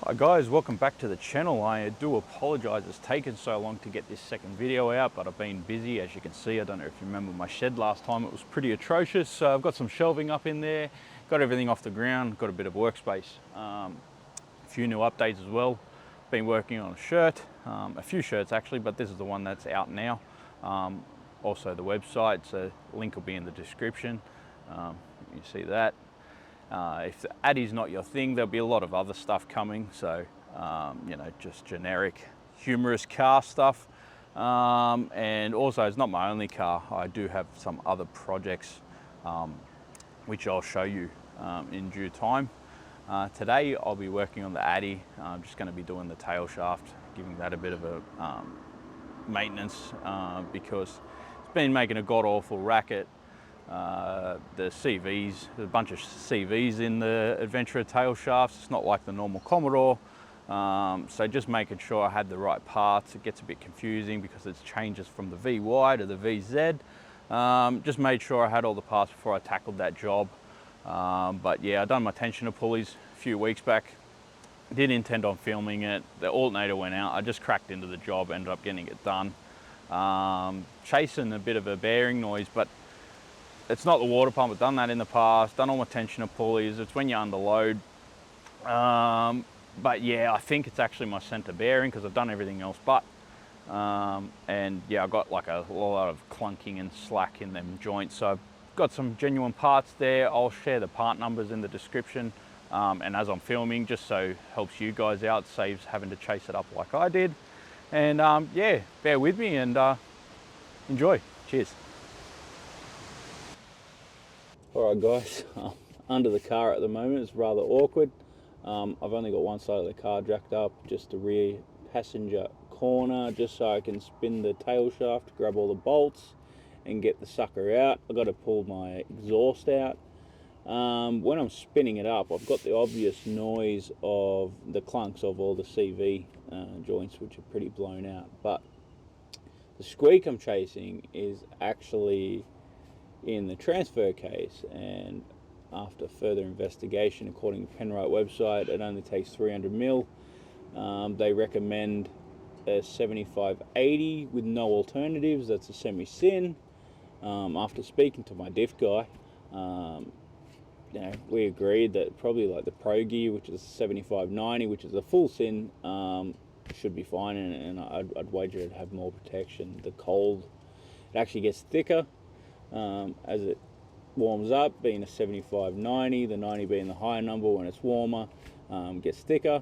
Hi guys, welcome back to the channel. I do apologise it's taken so long to get this second video out, but I've been busy. As you can see, I don't know if you remember my shed last time, it was pretty atrocious. So I've got some shelving up in there, got everything off the ground, got a bit of workspace. A few new updates as well. Been working on a shirt, a few shirts actually, but this is the one that's out now. Also the website, so link will be in the description. You see that. If the Addy's not your thing, there'll be a lot of other stuff coming. So, you know, just generic, humorous car stuff. And also, it's not my only car. I do have some other projects, which I'll show you in due time. Today, I'll be working on the Addy. I'm just going to be doing the tail shaft, giving that a bit of a maintenance because it's been making a god-awful racket. The CVs, there's a bunch of CVs in the Adventurer tail shafts. It's not like the normal Commodore. So just making sure I had the right parts. It gets a bit confusing because it changes from the VY to the VZ. Just made sure I had all the parts before I tackled that job. But yeah, I done my tensioner pulleys a few weeks back. Didn't intend on filming it. The alternator went out. I just cracked into the job, ended up getting it done. Chasing a bit of a bearing noise, but it's not the water pump. I've done that in the past, done all my tensioner pulleys. It's when you're under load. But yeah, I think it's actually my center bearing because I've done everything else but. And yeah, I got like a lot of clunking and slack in them joints. So I've got some genuine parts there. I'll share the part numbers in the description. And as I'm filming, just so it helps you guys out, saves having to chase it up like I did. And yeah, bear with me and enjoy. Cheers. Alright guys, under the car at the moment. It's rather awkward. I've only got one side of the car jacked up, just the rear passenger corner, just so I can spin the tail shaft, grab all the bolts and get the sucker out. I've got to pull my exhaust out. When I'm spinning it up, I've got the obvious noise of the clunks of all the CV joints, which are pretty blown out, but the squeak I'm chasing is actually in the transfer case, and after further investigation, according to Penrite website, it only takes 300 mil. They recommend a 75/80 with no alternatives. That's a semi-sin. After speaking to my diff guy, you know, we agreed that probably like the Pro Gear, which is 75/90, which is a full sin, should be fine, and I'd wager it'd have more protection. The cold, it actually gets thicker as it warms up, being a 75/90, the 90 being the higher number. When it's warmer, gets thicker.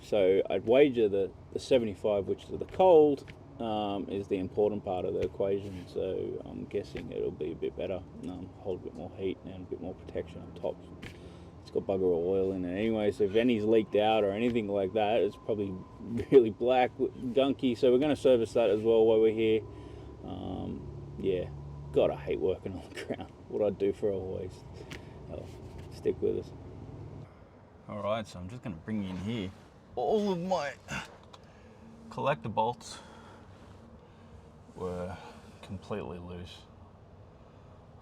So I'd wager that the 75, which is the cold, is the important part of the equation. So I'm guessing it'll be a bit better, hold a bit more heat and a bit more protection on top. It's got bugger all oil in it anyway, so if any's leaked out or anything like that, it's probably really black, gunky. So we're going to service that as well while we're here. Yeah. God, I hate working on the ground. What I'd do for a waste. Oh, stick with us. Alright, so I'm just going to bring in here all of my collector bolts were completely loose.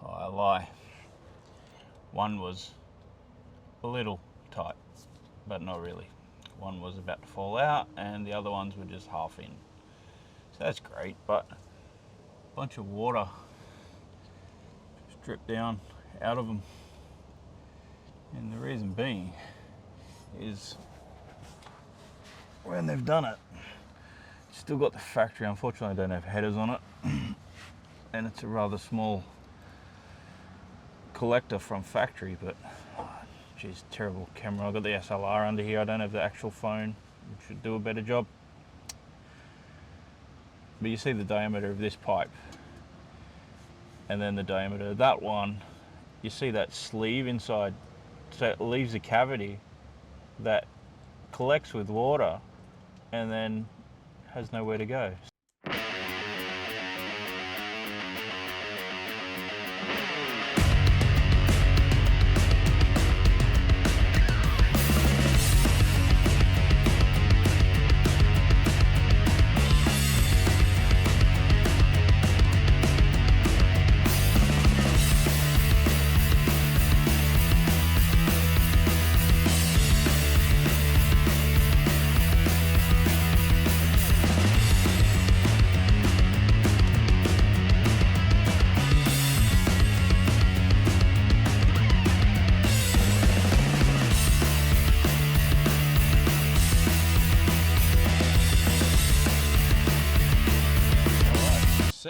Oh, I lie. One was a little tight, but not really. One was about to fall out and the other ones were just half in. So that's great, but a bunch of water drip down out of them, and the reason being is when they've done it, it's still got the factory. Unfortunately, I don't have headers on it, and it's a rather small collector from factory, but geez, terrible camera. I've got the SLR under here. I don't have the actual phone, which should do a better job. But you see the diameter of this pipe and then the diameter of that one. You see that sleeve inside, so it leaves a cavity that collects with water and then has nowhere to go.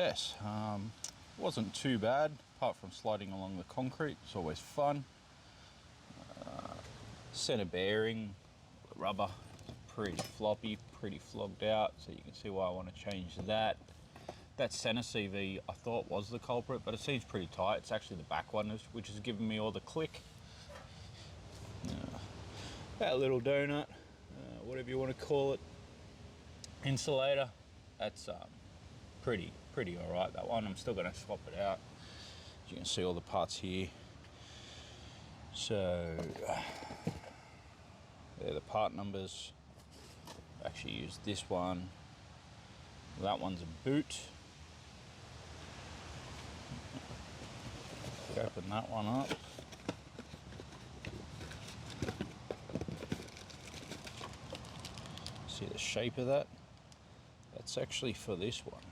success. Wasn't too bad, apart from sliding along the concrete. It's always fun. Center bearing, the rubber, pretty floppy, pretty flogged out, so you can see why I want to change that. That center CV I thought was the culprit, but it seems pretty tight. It's actually the back one which is giving me all the click. That little donut, whatever you want to call it, insulator, that's pretty all right, that one. I'm still going to swap it out. As you can see all the parts here. So they're the part numbers. I actually used this one. That one's a boot. Open that one up. See the shape of that? That's actually for this one.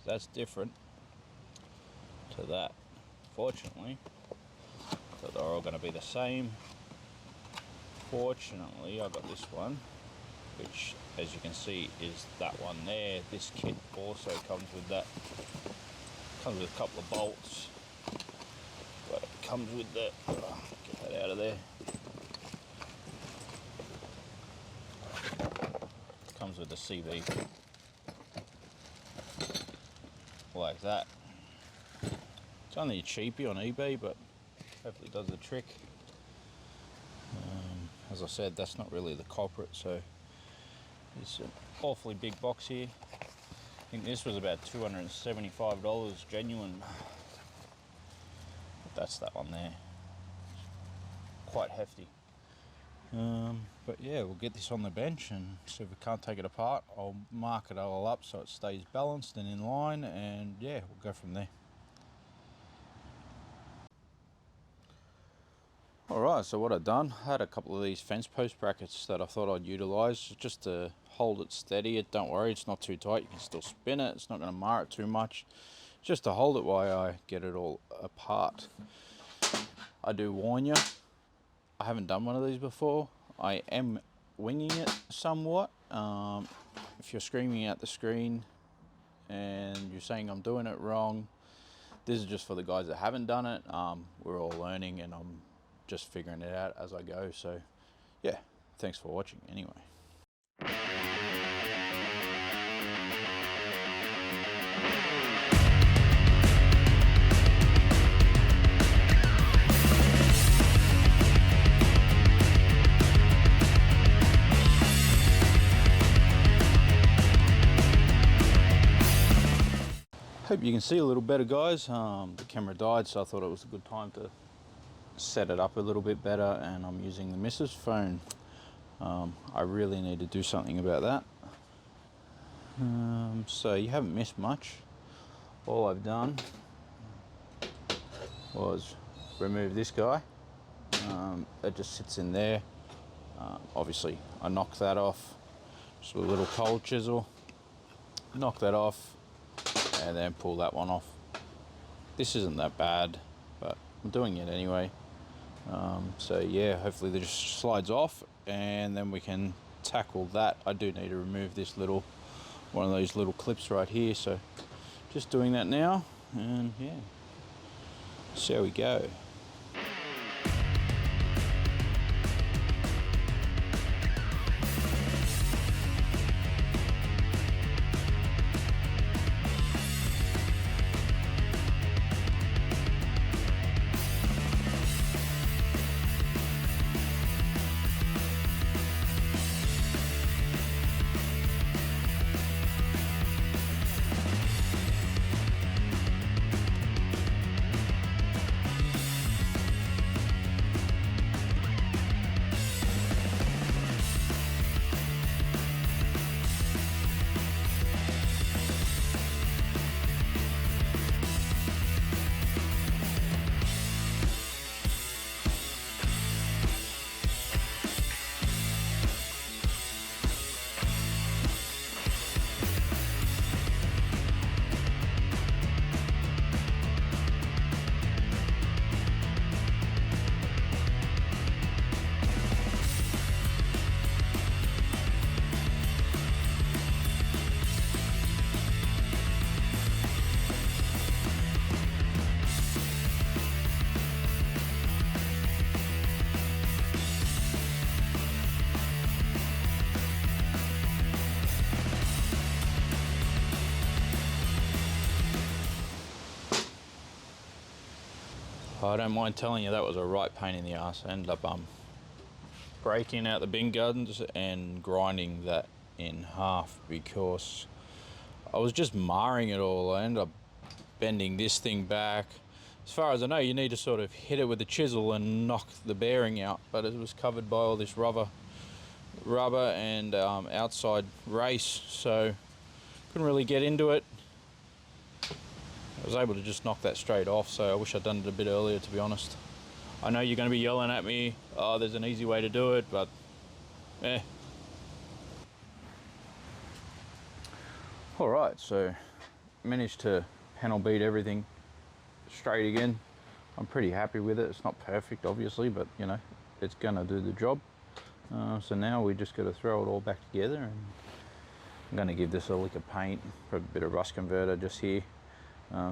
That's different to that. Fortunately, so they're all going to be the same. Fortunately, I got this one, which, as you can see, is that one there. This kit also comes with that. Comes with a couple of bolts, but it comes with the. Get that out of there. Comes with the CV, like that. It's only a cheapie on eBay, but hopefully it does the trick. As I said, that's not really the culprit, so it's an awfully big box here. I think this was about $275 genuine. But that's that one there. Quite hefty. But yeah, we'll get this on the bench, and so if we can't take it apart, I'll mark it all up so it stays balanced and in line, and yeah, we'll go from there. Alright, so what I've done, I had a couple of these fence post brackets that I thought I'd utilise just to hold it steady. Don't worry, it's not too tight, you can still spin it, it's not going to mar it too much. Just to hold it while I get it all apart. I do warn you, I haven't done one of these before. I am winging it somewhat. If you're screaming at the screen and you're saying I'm doing it wrong, this is just for the guys that haven't done it. We're all learning, and I'm just figuring it out as I go. So yeah, thanks for watching anyway. Hope you can see a little better, guys. The camera died, so I thought it was a good time to set it up a little bit better, and I'm using the missus phone. I really need to do something about that. So you haven't missed much. All I've done was remove this guy. It just sits in there. Obviously I knocked that off just with a little cold chisel. Knock that off and then pull that one off. This isn't that bad, but I'm doing it anyway. So yeah, hopefully that just slides off, and then we can tackle that. I do need to remove this little one of those little clips right here, so just doing that now, and yeah, see how we go. I don't mind telling you that was a right pain in the ass. I ended up breaking out the bin guns and grinding that in half because I was just marring it all. I ended up bending this thing back. As far as I know, you need to sort of hit it with a chisel and knock the bearing out, but it was covered by all this rubber and outside race, so couldn't really get into it. I was able to just knock that straight off, so I wish I'd done it a bit earlier, to be honest. I know you're going to be yelling at me, oh, there's an easy way to do it, but Alright, so managed to panel beat everything straight again. I'm pretty happy with it. It's not perfect, obviously, but you know, it's going to do the job. So now we just got to throw it all back together, and I'm going to give this a lick of paint, put a bit of rust converter just here,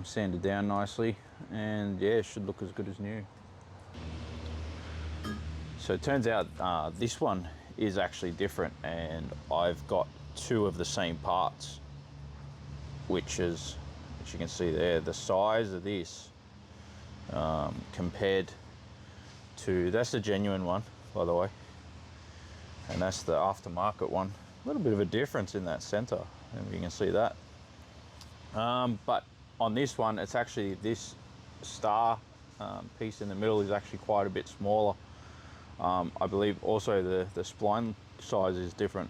sand it down nicely, and yeah, it should look as good as new. So it turns out this one is actually different, and I've got two of the same parts, which is, as you can see there, the size of this compared to, that's the genuine one, by the way, and that's the aftermarket one. A little bit of a difference in that center, if you can see that. But on this one, it's actually, this star piece in the middle is actually quite a bit smaller. I believe also the spline size is different.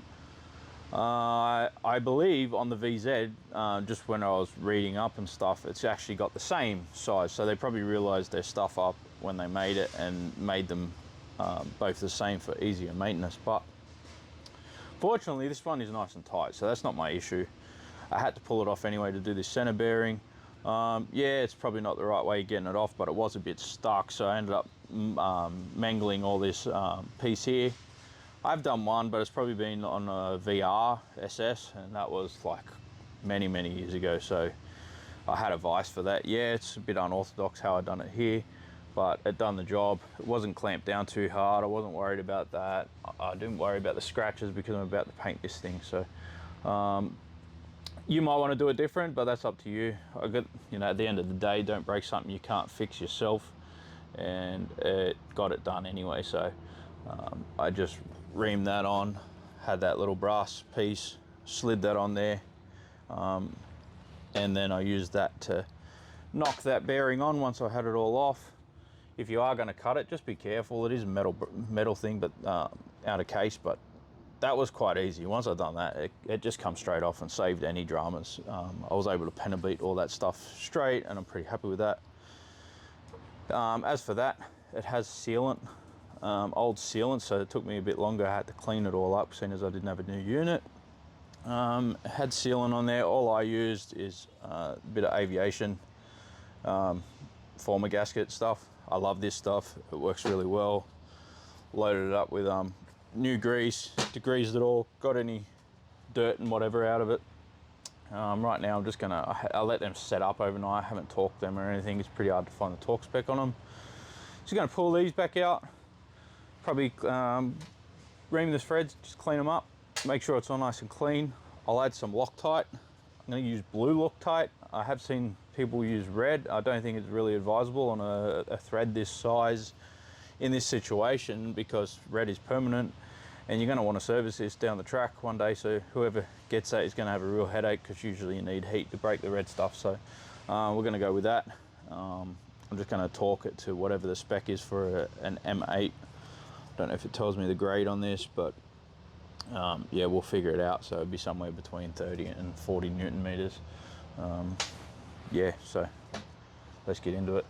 I believe on the VZ, just when I was reading up and stuff, it's actually got the same size, so they probably realized their stuff up when they made it and made them both the same for easier maintenance. But fortunately this one is nice and tight, so that's not my issue. I had to pull it off anyway to do this center bearing. Yeah, it's probably not the right way of getting it off, but it was a bit stuck, so I ended up mangling all this piece here. I've done one, but it's probably been on a VR SS, and that was like many years ago, so I had a vise for that. Yeah, it's a bit unorthodox how I done it here, but it done the job. It wasn't clamped down too hard. I wasn't worried about that. I didn't worry about the scratches because I'm about to paint this thing, so you might want to do it different, but that's up to you. I got, you know, at the end of the day, don't break something you can't fix yourself, and it got it done anyway. So I just reamed that on, had that little brass piece, slid that on there, and then I used that to knock that bearing on once I had it all off. If you are going to cut it, just be careful. It is a metal thing, but out of case, but that was quite easy. Once I'd done that, it just comes straight off and saved any dramas. I was able to panel beat all that stuff straight, and I'm pretty happy with that. As for that, it has sealant, old sealant, so it took me a bit longer. I had to clean it all up, seeing as I didn't have a new unit. It had sealant on there. All I used is a bit of aviation former gasket stuff. I love this stuff. It works really well. Loaded it up with new grease, degreased it all, got any dirt and whatever out of it. Right now I'm just gonna, I'll let them set up overnight. I haven't torqued them or anything. It's pretty hard to find the torque spec on them. Just gonna pull these back out, probably ream the threads, just clean them up, make sure it's all nice and clean. I'll add some Loctite. I'm gonna use blue Loctite. I have seen people use red. I don't think it's really advisable on a thread this size in this situation, because red is permanent and you're going to want to service this down the track one day, so whoever gets that is going to have a real headache, because usually you need heat to break the red stuff. So we're going to go with that. I'm just going to torque it to whatever the spec is for an M8. I don't know if it tells me the grade on this, but yeah, we'll figure it out. So it'll be somewhere between 30 and 40 Newton meters. Yeah, so let's get into it.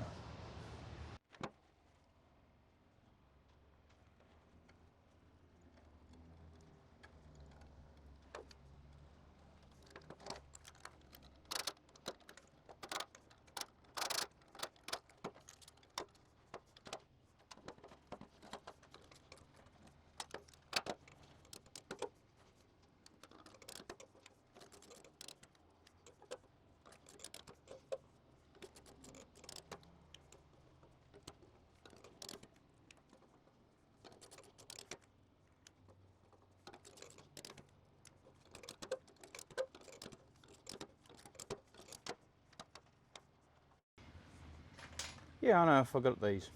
Yeah, I know, I forgot these.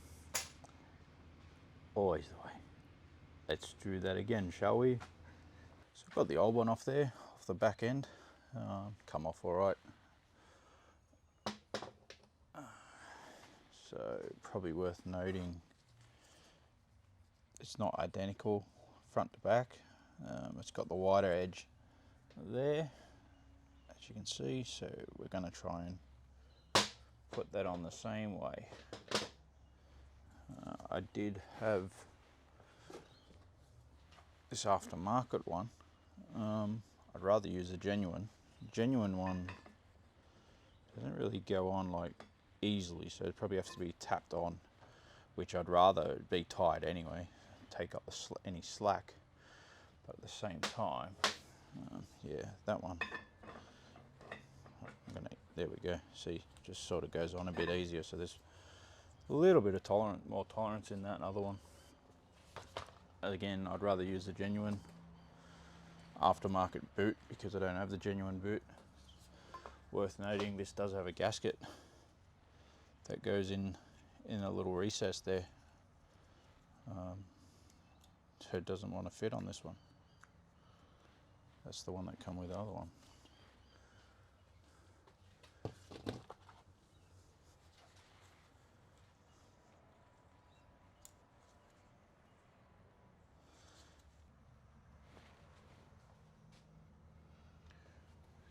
Always the way. Let's do that again, shall we? So I've got the old one off there, off the back end. Come off all right. So probably worth noting, it's not identical front to back. It's got the wider edge there, as you can see. So we're going to try and put that on the same way. I did have this aftermarket one. I'd rather use a genuine. The genuine one doesn't really go on like easily, so it probably has to be tapped on, which I'd rather be tight anyway, take up any slack. But at the same time, yeah, that one, there we go, see, just sort of goes on a bit easier. So there's a little bit of more tolerance in that other one. Again, I'd rather use the genuine aftermarket boot because I don't have the genuine boot. Worth noting, this does have a gasket that goes in a little recess there, so it doesn't want to fit on this one. That's the one that come with the other one.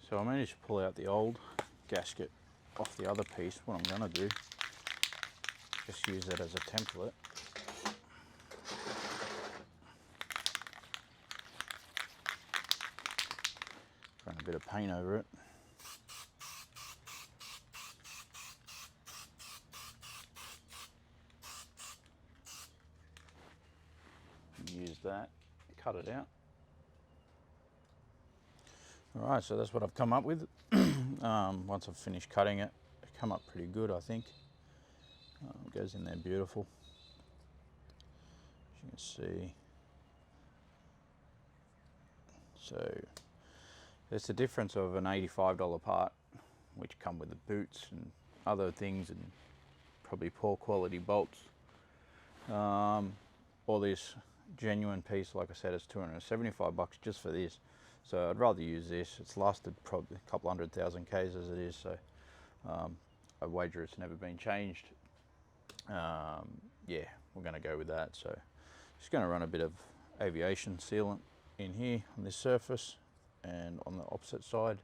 So I managed to pull out the old gasket off the other piece. What I'm going to do, just use that as a template. Run a bit of paint over it. Use that, cut it out. Alright, so that's what I've come up with. Once I've finished cutting it, it come up pretty good, I think. It goes in there beautiful, as you can see. So there's the difference of an $85 part, which come with the boots and other things and probably poor quality bolts. Or this genuine piece, like I said, it's $275 just for this. So I'd rather use this. It's lasted probably a couple 100,000 Ks as it is, so I wager it's never been changed. Yeah, we're going to go with that. So just going to run a bit of aviation sealant in here on this surface and on the opposite side.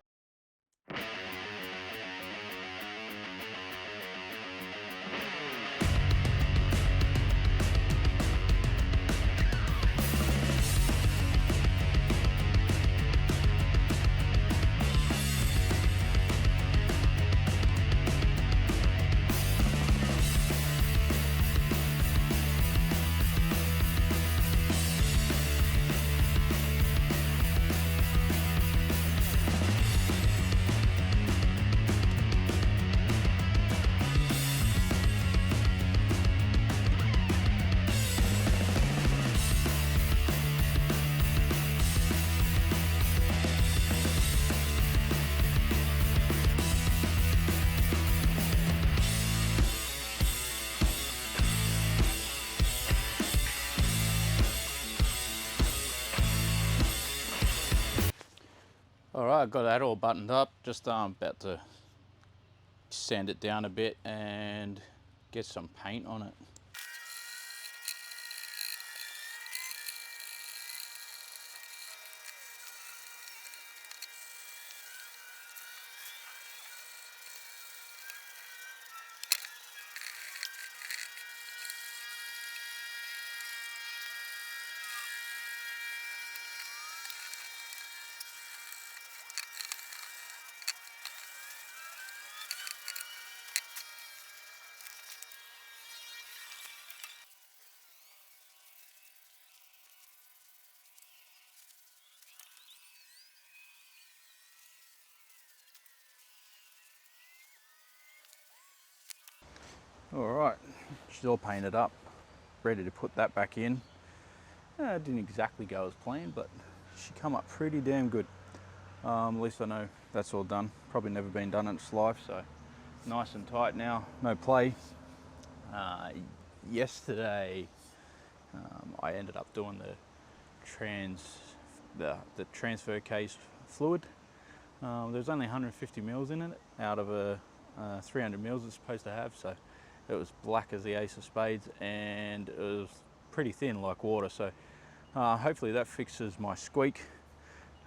Alright, got that all buttoned up, just about to sand it down a bit and get some paint on it. Alright, she's all painted up, ready to put that back in. It didn't exactly go as planned, but she come up pretty damn good. At least I know that's all done. Probably never been done in its life, so nice and tight now, no play. Yesterday I ended up doing the transfer case fluid. There's only 150 mils in it out of a 300 mils it's supposed to have, so it was black as the ace of spades and it was pretty thin like water, so hopefully that fixes my squeak.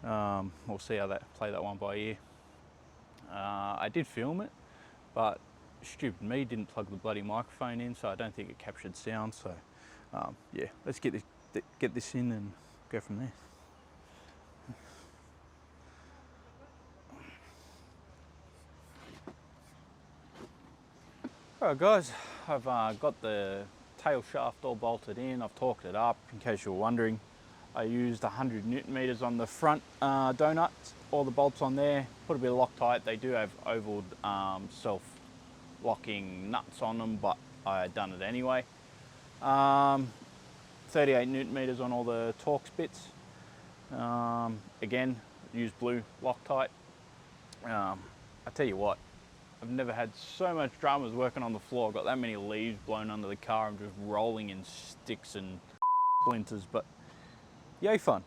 We'll see how play that one by ear. I did film it, but stupid me didn't plug the bloody microphone in, so I don't think it captured sound. So yeah, let's get this in and go from there. Alright guys, I've got the tail shaft all bolted in. I've torqued it up. In case you were wondering, I used 100 Newton meters on the front donuts, all the bolts on there, put a bit of Loctite. They do have oval self-locking nuts on them, but I had done it anyway. 38 Newton meters on all the Torx bits. Again, use blue Loctite. I tell you what, I've never had so much dramas working on the floor. I've got that many leaves blown under the car. I'm just rolling in sticks and splinters, but yay fun.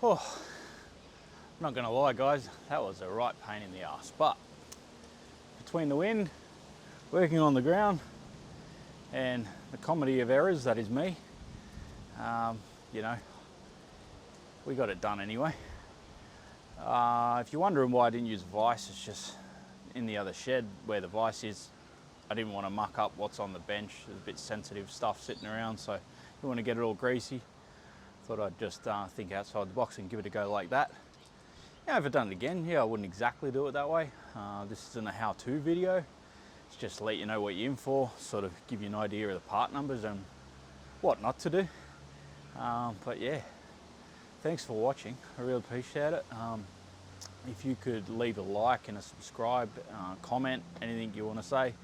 Oh, I'm not gonna lie guys, that was a right pain in the ass, but between the wind, working on the ground, and the comedy of errors that is me, you know, we got it done anyway. If you're wondering why I didn't use vise, it's just in the other shed where the vise is, I didn't want to muck up what's on the bench. There's a bit sensitive stuff sitting around, so you want to get it all greasy. Thought I'd just think outside the box and give it a go like that. Yeah, if I'd done it again, yeah, I wouldn't exactly do it that way. This isn't a how-to video. It's just to let you know what you're in for, sort of give you an idea of the part numbers and what not to do. But yeah, thanks for watching. I really appreciate it. If you could leave a like and a subscribe, comment, anything you want to say,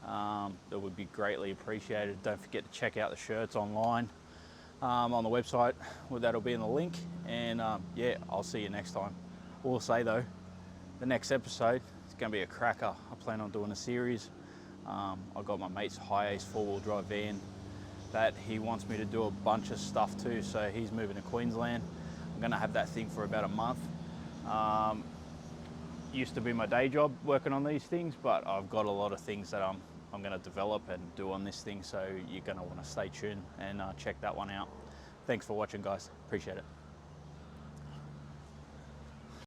that would be greatly appreciated. Don't forget to check out the shirts online on the website. Well, that'll be in the link. And yeah, I'll see you next time. I will say though, the next episode is going to be a cracker. I plan on doing a series. I got my mate's high ace 4-wheel drive van that he wants me to do a bunch of stuff to, so he's moving to Queensland. I'm going to have that thing for about a month. Used to be my day job working on these things, but I've got a lot of things that I'm going to develop and do on this thing, so you're going to want to stay tuned and check that one out. Thanks for watching guys, appreciate it.